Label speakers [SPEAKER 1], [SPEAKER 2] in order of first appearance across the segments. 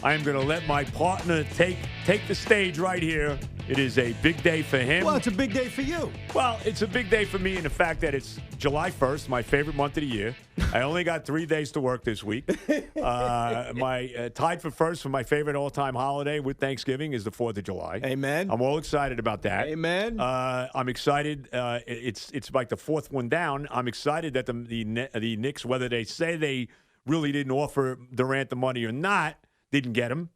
[SPEAKER 1] I am going to let my partner take the stage right here. It is a big day for him.
[SPEAKER 2] Well, it's a big day for you.
[SPEAKER 1] Well, it's a big day for me in the fact that it's July 1st, my favorite month of the year. I only got 3 days to work this week. My tied for first for my favorite all-time holiday with Thanksgiving is the 4th of July.
[SPEAKER 2] Amen.
[SPEAKER 1] I'm all excited about that.
[SPEAKER 2] Amen.
[SPEAKER 1] I'm excited. It's like the fourth one down. I'm excited that the Knicks, whether they say they really didn't offer Durant the money or not, didn't get him.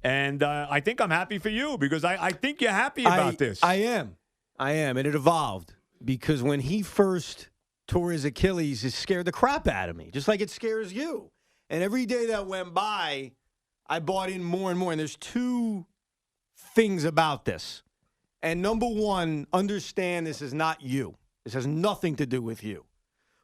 [SPEAKER 1] And I think I'm happy for you because I think you're happy about this.
[SPEAKER 2] I am. And it evolved because when he first tore his Achilles, it scared the crap out of me, just like it scares you. And every day that went by, I bought in more and more. And there's two things about this. And number one, understand this is not you. This has nothing to do with you.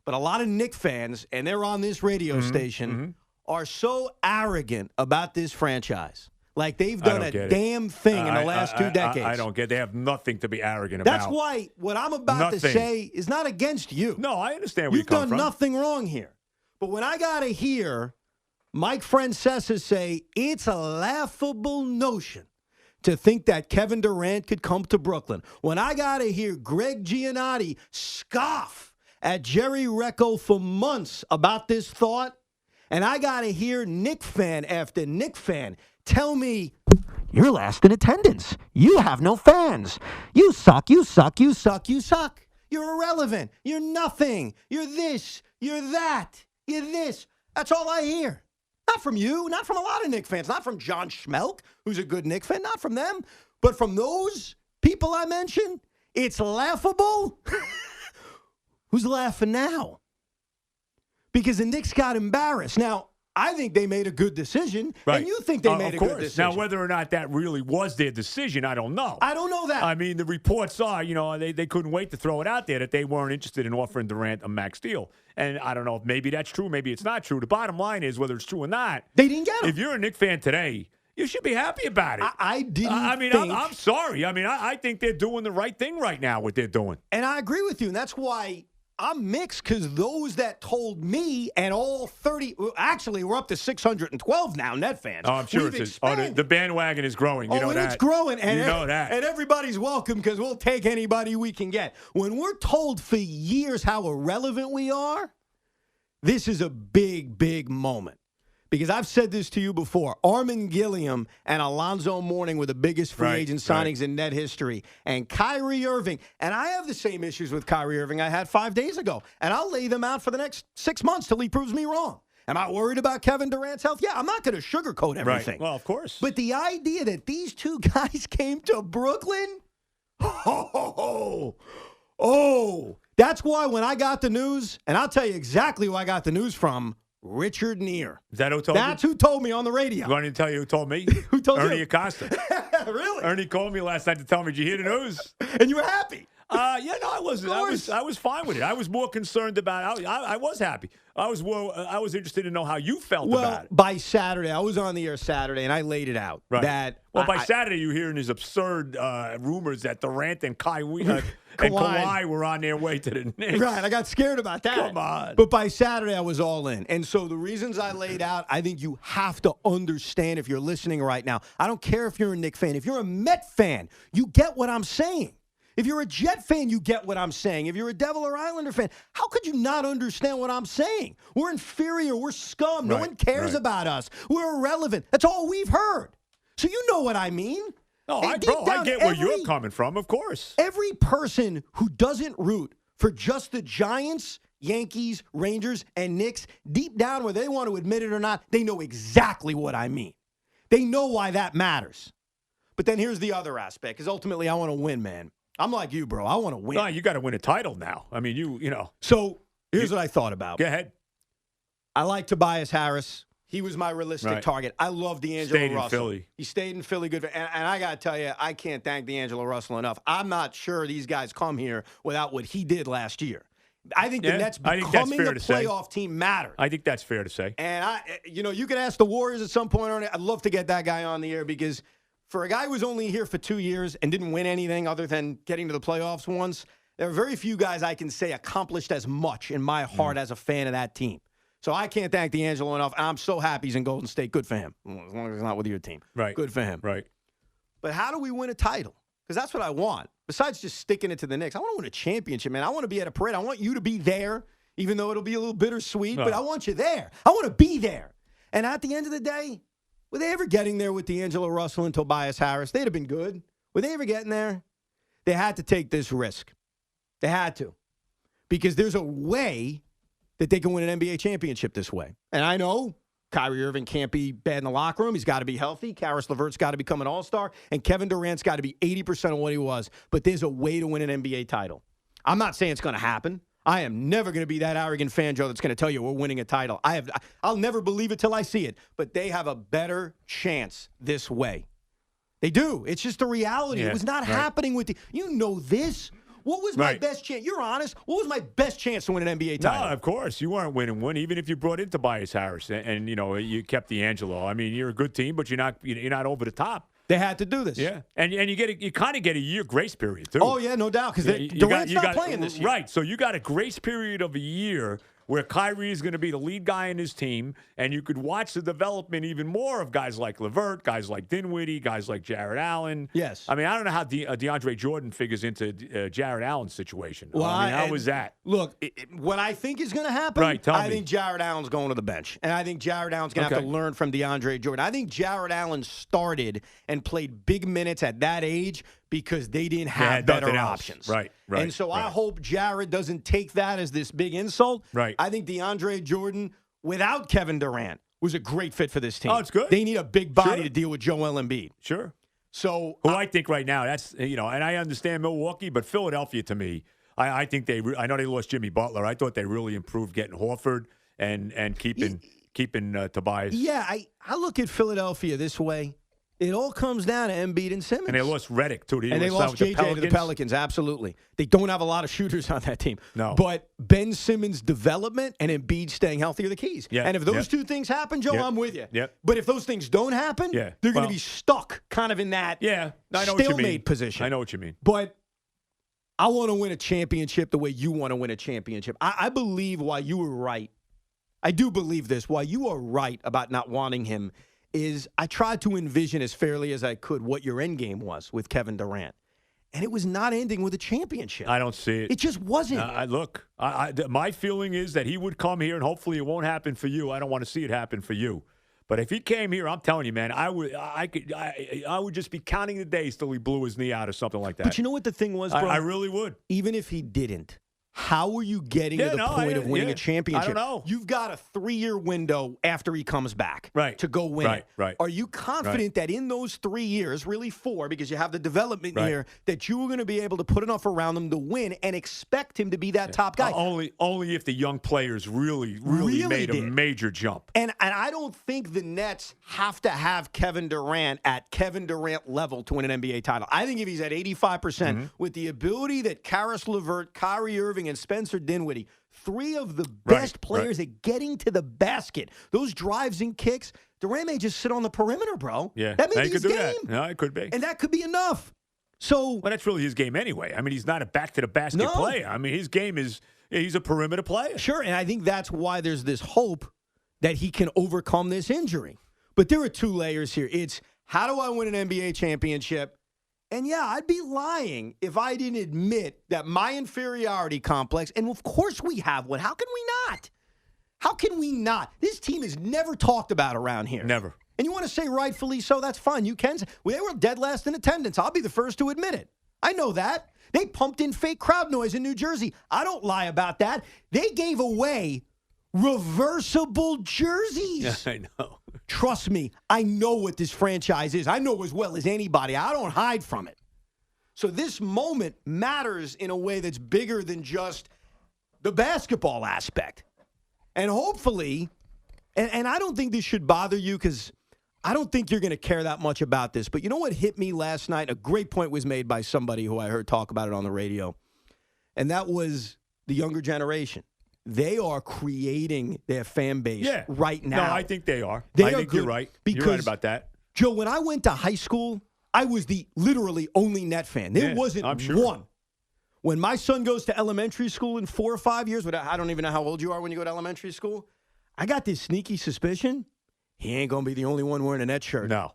[SPEAKER 2] But a lot of Knicks fans, and they're on this radio station, are so arrogant about this franchise. Like they've done a damn thing in the last 2 decades.
[SPEAKER 1] I don't get it. They have nothing to be arrogant about.
[SPEAKER 2] That's why what I'm about to say is not against you.
[SPEAKER 1] No, I understand where
[SPEAKER 2] You've
[SPEAKER 1] you come from.
[SPEAKER 2] done nothing wrong here. But when I got to hear Mike Francesa say it's a laughable notion to think that Kevin Durant could come to Brooklyn, when I got to hear Greg Giannotti scoff at Jerry Recco for months about this thought, and I got to hear Knick fan after Knick fan tell me, you're last in attendance. You have no fans. You suck, you suck, you suck, you suck. You're irrelevant. You're nothing. You're this. You're that. You're this. That's all I hear. Not from you. Not from a lot of Knick fans. Not from John Schmelk, who's a good Knick fan. Not from them. But from those people I mentioned, it's laughable. Who's laughing now? Because the Knicks got embarrassed. Now, I think they made a good decision, and you think they made a good decision.
[SPEAKER 1] Now, whether or not that really was their decision, I don't know.
[SPEAKER 2] I don't know that.
[SPEAKER 1] I mean, the reports are, they couldn't wait to throw it out there that they weren't interested in offering Durant a max deal. And I don't know if maybe that's true, maybe it's not true. The bottom line is, whether it's true or not,
[SPEAKER 2] they didn't get him.
[SPEAKER 1] If you're a Knicks fan today, you should be happy about it.
[SPEAKER 2] I didn't
[SPEAKER 1] I'm sorry. I mean, I think they're doing the right thing right now, what they're doing.
[SPEAKER 2] And I agree with you, and that's why I'm mixed, because those that told me and all 30, actually, we're up to 612 now, net fans.
[SPEAKER 1] Oh, I'm sure the bandwagon is growing. You know that.
[SPEAKER 2] It's growing. And
[SPEAKER 1] you know that.
[SPEAKER 2] And everybody's welcome because we'll take anybody we can get. When we're told for years how irrelevant we are, this is a big, big moment. Because I've said this to you before. Armin Gilliam and Alonzo Mourning were the biggest free agent signings in net history. And Kyrie Irving. And I have the same issues with Kyrie Irving I had 5 days ago. And I'll lay them out for the next 6 months till he proves me wrong. Am I worried about Kevin Durant's health? Yeah, I'm not going to sugarcoat everything.
[SPEAKER 1] Right. Well, of course.
[SPEAKER 2] But the idea that these two guys came to Brooklyn, that's why when I got the news, and I'll tell you exactly who I got the news from, Richard Neer.
[SPEAKER 1] Is that who told you?
[SPEAKER 2] That's who told me on the radio.
[SPEAKER 1] You want me to tell you who told me?
[SPEAKER 2] Who told you?
[SPEAKER 1] Ernie Acosta.
[SPEAKER 2] Really?
[SPEAKER 1] Ernie called me last night to tell me, did you hear the news?
[SPEAKER 2] And you were happy?
[SPEAKER 1] Yeah, no, I wasn't. I was fine with it. I was more concerned about. I was happy. I was interested to know how you felt about it.
[SPEAKER 2] By Saturday, I was on the air Saturday, and I laid it out.
[SPEAKER 1] Right.
[SPEAKER 2] That
[SPEAKER 1] by Saturday, you're hearing these absurd rumors that Durant and Kyrie and Kawhi were on their way to the Knicks.
[SPEAKER 2] Right, I got scared about that.
[SPEAKER 1] Come on.
[SPEAKER 2] But by Saturday, I was all in. And so the reasons I laid out, I think you have to understand if you're listening right now. I don't care if you're a Knicks fan. If you're a Met fan, you get what I'm saying. If you're a Jet fan, you get what I'm saying. If you're a Devil or Islander fan, how could you not understand what I'm saying? We're inferior. We're scum. No one cares about us. We're irrelevant. That's all we've heard. So you know what I mean.
[SPEAKER 1] No, I get where you're coming from, of course.
[SPEAKER 2] Every person who doesn't root for just the Giants, Yankees, Rangers, and Knicks, deep down, whether they want to admit it or not, they know exactly what I mean. They know why that matters. But then here's the other aspect, because ultimately I want to win, man. I'm like you, bro. I want to win.
[SPEAKER 1] No, you got to win a title now. I mean, you know.
[SPEAKER 2] So here's what I thought about.
[SPEAKER 1] Go ahead.
[SPEAKER 2] I like Tobias Harris. He was my realistic target. I love D'Angelo Russell.
[SPEAKER 1] Stayed in Philly.
[SPEAKER 2] He stayed in Philly. Good. And I got to tell you, I can't thank D'Angelo Russell enough. I'm not sure these guys come here without what he did last year. I think the Nets becoming a playoff team matters.
[SPEAKER 1] I think that's fair to say.
[SPEAKER 2] And, you could ask the Warriors at some point on it. I'd love to get that guy on the air because for a guy who was only here for 2 years and didn't win anything other than getting to the playoffs once, there are very few guys I can say accomplished as much in my heart as a fan of that team. So I can't thank D'Angelo enough. I'm so happy he's in Golden State. Good for him. As long as he's not with your team.
[SPEAKER 1] Right.
[SPEAKER 2] Good for him.
[SPEAKER 1] Right.
[SPEAKER 2] But how do we win a title? Because that's what I want. Besides just sticking it to the Knicks, I want to win a championship, man. I want to be at a parade. I want you to be there, even though it'll be a little bittersweet. But I want you there. I want to be there. And at the end of the day, were they ever getting there with D'Angelo Russell and Tobias Harris? They'd have been good. Were they ever getting there? They had to take this risk. They had to. Because there's a way that they can win an NBA championship this way. And I know Kyrie Irving can't be bad in the locker room. He's got to be healthy. Karis LeVert's got to become an all-star. And Kevin Durant's got to be 80% of what he was. But there's a way to win an NBA title. I'm not saying it's going to happen. I am never going to be that arrogant fan, Joe, that's going to tell you we're winning a title. I'll never believe it till I see it. But they have a better chance this way. They do. It's just a reality. It was not happening with you know this. What was my best chance? You're honest. What was my best chance to win an NBA title?
[SPEAKER 1] No, of course. You weren't winning one, even if you brought in Tobias Harris and you know, you kept D'Angelo. I mean, you're a good team, but you're not over the top.
[SPEAKER 2] They had to do this.
[SPEAKER 1] Yeah. And you kind of get a year grace period, too.
[SPEAKER 2] Oh, yeah, no doubt, because Durant's not playing this year.
[SPEAKER 1] Right. So you got a grace period of a year where Kyrie is going to be the lead guy in his team, and you could watch the development even more of guys like LeVert, guys like Dinwiddie, guys like Jared Allen.
[SPEAKER 2] Yes.
[SPEAKER 1] I mean, I don't know how DeAndre Jordan figures into Jared Allen's situation.
[SPEAKER 2] Well,
[SPEAKER 1] I mean, how was that?
[SPEAKER 2] Look, what I think is going to happen, I think Jared Allen's going to the bench, and I think Jared Allen's going to have to learn from DeAndre Jordan. I think Jared Allen started and played big minutes at that age because they didn't have better options.
[SPEAKER 1] Right.
[SPEAKER 2] And so I hope Jared doesn't take that as this big insult.
[SPEAKER 1] Right.
[SPEAKER 2] I think DeAndre Jordan, without Kevin Durant, was a great fit for this team.
[SPEAKER 1] Oh, it's good.
[SPEAKER 2] They need a big body to deal with Joel Embiid.
[SPEAKER 1] Sure.
[SPEAKER 2] So
[SPEAKER 1] who I think right now, that's, you know, and I understand Milwaukee, but Philadelphia to me, I think I know they lost Jimmy Butler. I thought they really improved getting Horford and keeping Tobias.
[SPEAKER 2] Yeah, I look at Philadelphia this way. It all comes down to Embiid and Simmons.
[SPEAKER 1] And they lost Redick, too.
[SPEAKER 2] And they lost JJ to the Pelicans, absolutely. They don't have a lot of shooters on that team.
[SPEAKER 1] No.
[SPEAKER 2] But Ben Simmons' development and Embiid staying healthy are the keys.
[SPEAKER 1] Yeah.
[SPEAKER 2] And if those two things happen, Joe, I'm with you.
[SPEAKER 1] Yep.
[SPEAKER 2] But if those things don't happen, they're going to be stuck kind of in that stalemate position.
[SPEAKER 1] I know what you mean.
[SPEAKER 2] But I want to win a championship the way you want to win a championship. I believe why you were right. I do believe this. Why you are right about not wanting him is I tried to envision as fairly as I could what your end game was with Kevin Durant. And it was not ending with a championship.
[SPEAKER 1] I don't see it.
[SPEAKER 2] It just wasn't.
[SPEAKER 1] Look, my feeling is that he would come here, and hopefully it won't happen for you. I don't want to see it happen for you. But if he came here, I'm telling you, man, I would just be counting the days till he blew his knee out or something like that.
[SPEAKER 2] But you know what the thing was, bro?
[SPEAKER 1] I really would.
[SPEAKER 2] Even if he didn't, how are you getting to the point of winning a championship?
[SPEAKER 1] I don't know.
[SPEAKER 2] You've got a 3-year window after he comes back to go win it.
[SPEAKER 1] Right.
[SPEAKER 2] Are you confident that in those 3 years, really 4, because you have the development year, that you are going to be able to put enough around him to win and expect him to be that top guy?
[SPEAKER 1] Only if the young players really made a major jump.
[SPEAKER 2] And I don't think the Nets have to have Kevin Durant at Kevin Durant level to win an NBA title. I think if he's at 85% with the ability that Karis LeVert, Kyrie Irving, and Spencer Dinwiddie, 3 of the best players at getting to the basket, those drives and kicks, Durant may just sit on the perimeter, bro.
[SPEAKER 1] Yeah,
[SPEAKER 2] that may be his game.
[SPEAKER 1] That. No, it could be.
[SPEAKER 2] And that could be enough. So,
[SPEAKER 1] well, that's really his game anyway. I mean, he's not a back-to-the-basket player. I mean, his game is he's a perimeter player.
[SPEAKER 2] Sure, and I think that's why there's this hope that he can overcome this injury. But there are 2 layers here. It's how do I win an NBA championship? And yeah, I'd be lying if I didn't admit that my inferiority complex, and of course we have one. How can we not? How can we not? This team is never talked about around here.
[SPEAKER 1] Never.
[SPEAKER 2] And you want to say rightfully so, that's fine. You can. They were dead last in attendance. I'll be the first to admit it. I know that. They pumped in fake crowd noise in New Jersey. I don't lie about that. They gave away reversible jerseys.
[SPEAKER 1] Yeah, I know.
[SPEAKER 2] Trust me, I know what this franchise is. I know as well as anybody. I don't hide from it. So this moment matters in a way that's bigger than just the basketball aspect. And hopefully, and I don't think this should bother you because I don't think you're going to care that much about this. But you know what hit me last night? A great point was made by somebody who I heard talk about it on the radio. And that was the younger generation. They are creating their fan base right now.
[SPEAKER 1] No, I think they are.
[SPEAKER 2] I
[SPEAKER 1] think you're right. You're right about that.
[SPEAKER 2] Joe, when I went to high school, I was the literally only Net fan. There wasn't one. When my son goes to elementary school in 4 or 5 years, I don't even know how old you are when you go to elementary school, I got this sneaky suspicion he ain't going to be the only one wearing a Nets shirt.
[SPEAKER 1] No.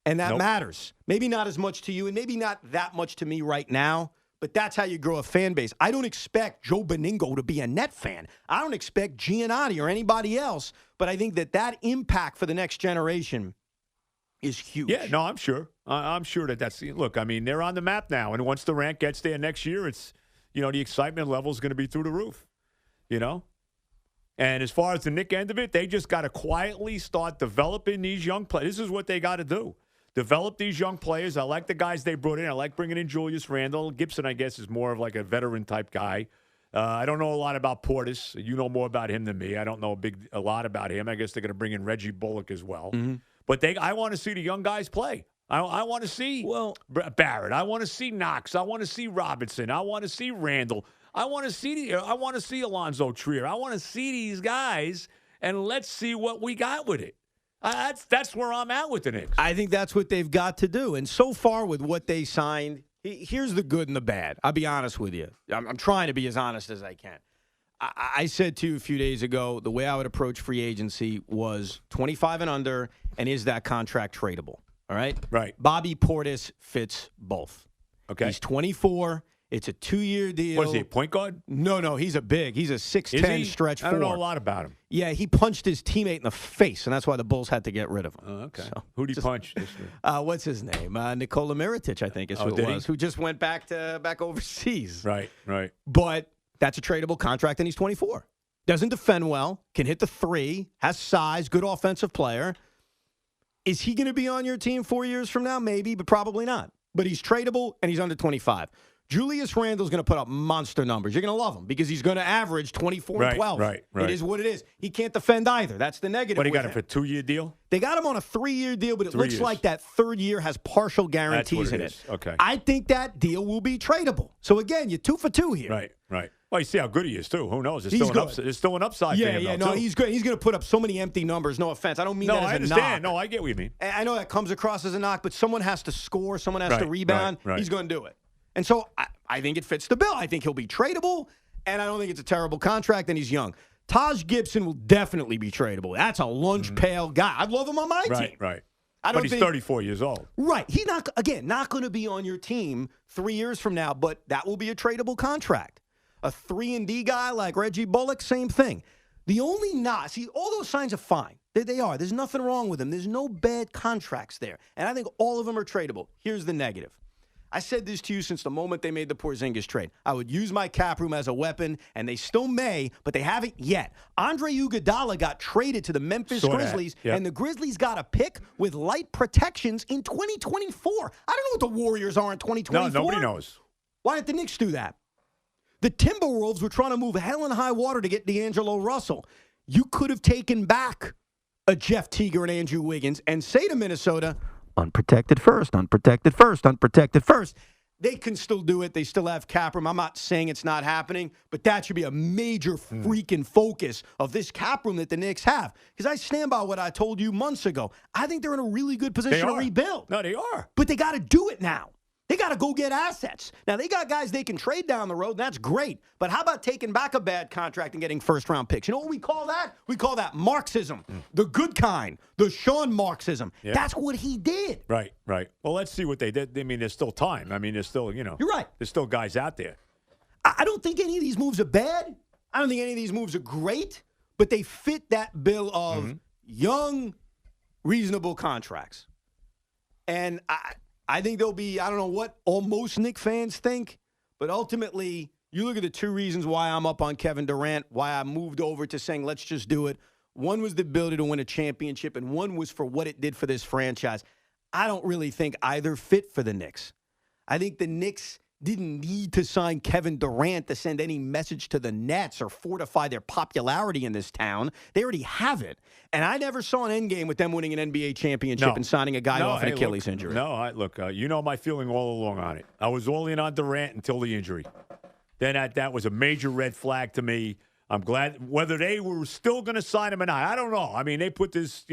[SPEAKER 2] And that matters. Maybe not as much to you and maybe not that much to me right now, but that's how you grow a fan base. I don't expect Joe Beningo to be a Net fan. I don't expect Giannotti or anybody else, but I think that impact for the next generation is huge.
[SPEAKER 1] Yeah, no, I'm sure. I'm sure that's – look, I mean, they're on the map now, and once Durant gets there next year, it's – the excitement level is going to be through the roof, And as far as the Knick end of it, they just got to quietly start developing these young players. This is what they got to do. Develop these young players. I like the guys they brought in. I like bringing in Julius Randle. Gibson, I guess, is more of like a veteran-type guy. I don't know a lot about Portis. You know more about him than me. I don't know a lot about him. I guess they're going to bring in Reggie Bullock as well. Mm-hmm. But I want to see the young guys play. I want to see Barrett. I want to see Knox. I want to see Robinson. I want to see Randall. I want to see Alonzo Trier. I want to see these guys, and let's see what we got with it. That's where I'm at with the Knicks.
[SPEAKER 2] I think that's what they've got to do. And so far with what they signed, here's the good and the bad. I'll be honest with you. I'm trying to be as honest as I can. I said to you a few days ago, the way I would approach free agency was 25 and under, and is that contract tradable? All right?
[SPEAKER 1] Right.
[SPEAKER 2] Bobby Portis fits both.
[SPEAKER 1] Okay.
[SPEAKER 2] He's 24. It's a 2-year deal.
[SPEAKER 1] What is he, a point guard?
[SPEAKER 2] No. He's a 6'10" stretch four.
[SPEAKER 1] I don't know a lot about him.
[SPEAKER 2] Yeah, he punched his teammate in the face, and that's why the Bulls had to get rid of him.
[SPEAKER 1] Oh, okay. So, who'd he punch?
[SPEAKER 2] What's his name? Nikola Mirotic, I think is who it was, who just went back overseas.
[SPEAKER 1] Right.
[SPEAKER 2] But that's a tradable contract, and he's 24. Doesn't defend well, can hit the three, has size, good offensive player. Is he going to be on your team 4 years from now? Maybe, but probably not. But he's tradable, and he's under 25. Julius Randle's going to put up monster numbers. You're going to love him because he's going to average 24 and 12.
[SPEAKER 1] Right.
[SPEAKER 2] It is what it is. He can't defend either. That's the negative.
[SPEAKER 1] But he got him for a 2-year deal?
[SPEAKER 2] They got him on a 3-year deal, but it looks like that third year has partial guarantees in it.
[SPEAKER 1] Okay.
[SPEAKER 2] I think that deal will be tradable. So, again, you're 2 for 2 here.
[SPEAKER 1] Right. Well, you see how good he is, too. Who knows? There's still an upside for him,
[SPEAKER 2] Yeah,
[SPEAKER 1] though, too.
[SPEAKER 2] He's good. He's going to put up so many empty numbers. No offense. I don't mean that as a knock.
[SPEAKER 1] No, I understand. No, I get what you mean.
[SPEAKER 2] I know that comes across as a knock, but someone has to score. Someone has to rebound.
[SPEAKER 1] Right.
[SPEAKER 2] He's going to do it. And so I think it fits the bill. I think he'll be tradable, and I don't think it's a terrible contract, and he's young. Taj Gibson will definitely be tradable. That's a lunch pail guy. I'd love him on my team.
[SPEAKER 1] Right. But he's 34 years old.
[SPEAKER 2] Right. He's not going to be on your team 3 years from now, but that will be a tradable contract. A 3-and-D guy like Reggie Bullock, same thing. The only all those signs are fine. They are. There's nothing wrong with them. There's no bad contracts there. And I think all of them are tradable. Here's the negative. I said this to you since the moment they made the Porzingis trade. I would use my cap room as a weapon, and they still may, but they haven't yet. Andre Iguodala got traded to the Memphis Grizzlies, and the Grizzlies got a pick with light protections in 2024. I don't know what the Warriors are in 2024.
[SPEAKER 1] No, nobody knows.
[SPEAKER 2] Why didn't the Knicks do that? The Timberwolves were trying to move hell and high water to get D'Angelo Russell. You could have taken back a Jeff Teague and Andrew Wiggins and say to Minnesota, unprotected first. They can still do it. They still have cap room. I'm not saying it's not happening, but that should be a major freaking focus of this cap room that the Knicks have. Because I stand by what I told you months ago. I think they're in a really good position to rebuild.
[SPEAKER 1] No, they are.
[SPEAKER 2] But they got to do it now. They got to go get assets. Now, they got guys they can trade down the road. That's great. But how about taking back a bad contract and getting first-round picks? You know what we call that? We call that Marxism. The good kind. The Sean Marxism. Yeah. That's what he did.
[SPEAKER 1] Right. Well, let's see what they did. I mean, there's still time. I mean, there's still, You're
[SPEAKER 2] right.
[SPEAKER 1] There's still guys out there.
[SPEAKER 2] I don't think any of these moves are bad. I don't think any of these moves are great. But they fit that bill of young, reasonable contracts. And I think there'll be, I don't know what most Knicks fans think, but ultimately, you look at the two reasons why I'm up on Kevin Durant, why I moved over to saying, let's just do it. One was the ability to win a championship, and one was for what it did for this franchise. I don't really think either fit for the Knicks. I think the Knicks didn't need to sign Kevin Durant to send any message to the Nets or fortify their popularity in this town. They already have it. And I never saw an end game with them winning an NBA championship and signing a guy off an Achilles injury.
[SPEAKER 1] You know my feeling all along on it. I was all in on Durant until the injury. Then that was a major red flag to me. I'm glad whether they were still going to sign him or not. I don't know. I mean, they put this,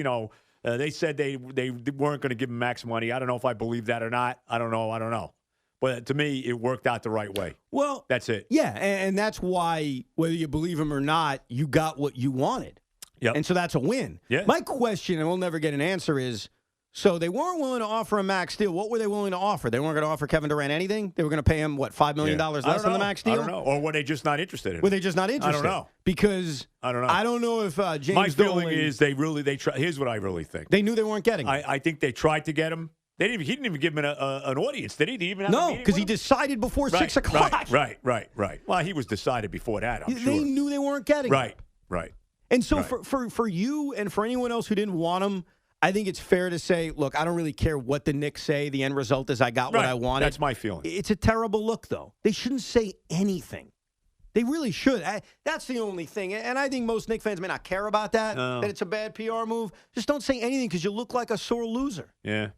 [SPEAKER 1] they said they weren't going to give him max money. I don't know if I believe that or not. I don't know. But to me, it worked out the right way. Well, that's it.
[SPEAKER 2] Yeah, and that's why, whether you believe him or not, you got what you wanted.
[SPEAKER 1] Yep.
[SPEAKER 2] And so that's a win.
[SPEAKER 1] Yeah.
[SPEAKER 2] My question, and we'll never get an answer, is so they weren't willing to offer a max deal. What were they willing to offer? They weren't going to offer Kevin Durant anything? They were going to pay him, what, $5 million less than the max deal?
[SPEAKER 1] I don't know. Or were they just not interested in it?
[SPEAKER 2] Were they just not interested?
[SPEAKER 1] I don't know.
[SPEAKER 2] Because
[SPEAKER 1] I don't know.
[SPEAKER 2] I don't know if James
[SPEAKER 1] My feeling
[SPEAKER 2] Dolan,
[SPEAKER 1] is they try. Here's what I really think.
[SPEAKER 2] they knew they weren't getting him.
[SPEAKER 1] I think they tried to get him. He didn't even give him an audience, did he? Did he even have a
[SPEAKER 2] No,
[SPEAKER 1] meeting
[SPEAKER 2] because
[SPEAKER 1] with
[SPEAKER 2] he
[SPEAKER 1] him?
[SPEAKER 2] decided before 6 o'clock.
[SPEAKER 1] Right. Well, he was decided before that, I'm sure.
[SPEAKER 2] They knew they weren't getting him.
[SPEAKER 1] Right.
[SPEAKER 2] And so
[SPEAKER 1] Right.
[SPEAKER 2] for you and for anyone else who didn't want him, I think it's fair to say, look, I don't really care what the Knicks say. The end result is I got what I wanted.
[SPEAKER 1] That's my feeling.
[SPEAKER 2] It's a terrible look, though. They shouldn't say anything. They really should. That's the only thing. And I think most Knicks fans may not care about that, that it's a bad PR move. Just don't say anything because you look like a sore loser.
[SPEAKER 1] Yeah.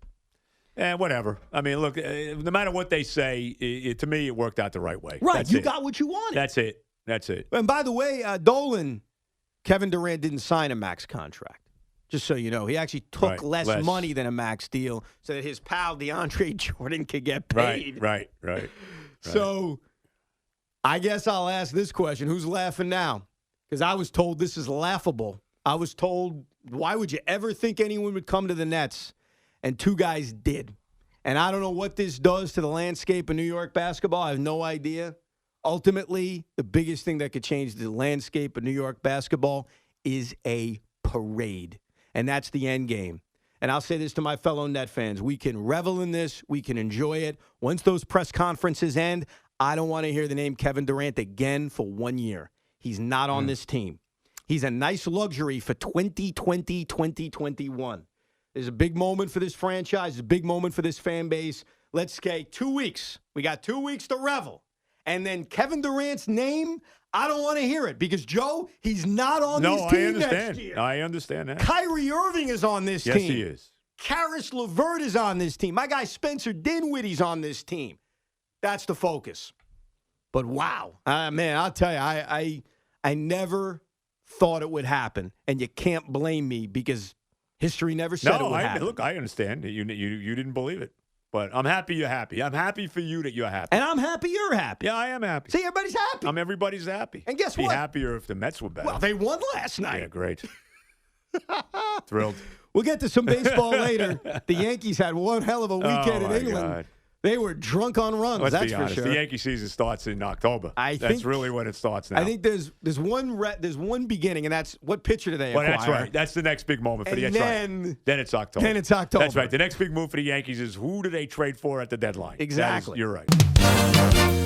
[SPEAKER 1] Whatever. I mean, look, no matter what they say, to me, it worked out the right way.
[SPEAKER 2] Right.
[SPEAKER 1] That's
[SPEAKER 2] You
[SPEAKER 1] it.
[SPEAKER 2] got what you wanted.
[SPEAKER 1] That's it.
[SPEAKER 2] And by the way, Dolan, Kevin Durant didn't sign a max contract. Just so you know, he actually took less money than a max deal so that his pal DeAndre Jordan could get paid.
[SPEAKER 1] Right.
[SPEAKER 2] So I guess I'll ask this question. Who's laughing now? Because I was told this is laughable. I was told, why would you ever think anyone would come to the Nets? And two guys did. And I don't know what this does to the landscape of New York basketball. I have no idea. Ultimately, the biggest thing that could change the landscape of New York basketball is a parade. And that's the end game. And I'll say this to my fellow Net fans. We can revel in this. We can enjoy it. Once those press conferences end, I don't want to hear the name Kevin Durant again for 1 year. He's not on this team. He's a nice luxury for 2020, 2021. There's a big moment for this franchise. There's a big moment for this fan base. Let's get 2 weeks. We got 2 weeks to revel. And then Kevin Durant's name, I don't want to hear it because, Joe, he's not on this team next year.
[SPEAKER 1] I understand that.
[SPEAKER 2] Kyrie Irving is on this team.
[SPEAKER 1] Yes, he is.
[SPEAKER 2] Karis LeVert is on this team. My guy Spencer Dinwiddie's on this team. That's the focus. But wow, man, I'll tell you, I never thought it would happen, and you can't blame me because history never said it would happen.
[SPEAKER 1] Look, I understand that you didn't believe it, but I'm happy you're happy. I'm happy for you that you're happy,
[SPEAKER 2] and I'm happy you're happy.
[SPEAKER 1] Yeah, I am happy.
[SPEAKER 2] See, everybody's happy.
[SPEAKER 1] Everybody's happy.
[SPEAKER 2] And guess
[SPEAKER 1] Be
[SPEAKER 2] what?
[SPEAKER 1] happier if the Mets were better.
[SPEAKER 2] Well, they won last night.
[SPEAKER 1] Yeah, great. Thrilled.
[SPEAKER 2] We'll get to some baseball later. The Yankees had one hell of a weekend in England.
[SPEAKER 1] God.
[SPEAKER 2] They were drunk on runs,
[SPEAKER 1] Let's
[SPEAKER 2] that's
[SPEAKER 1] be honest.
[SPEAKER 2] for sure.
[SPEAKER 1] The Yankee season starts in October. That's really when it starts now.
[SPEAKER 2] I think there's one beginning, and that's what pitcher do they acquire?
[SPEAKER 1] Well, that's right. That's the next big moment for the Yankees. Then it's October.
[SPEAKER 2] Then it's October.
[SPEAKER 1] That's right. The next big move for the Yankees is who do they trade for at the deadline?
[SPEAKER 2] Exactly.
[SPEAKER 1] You're right.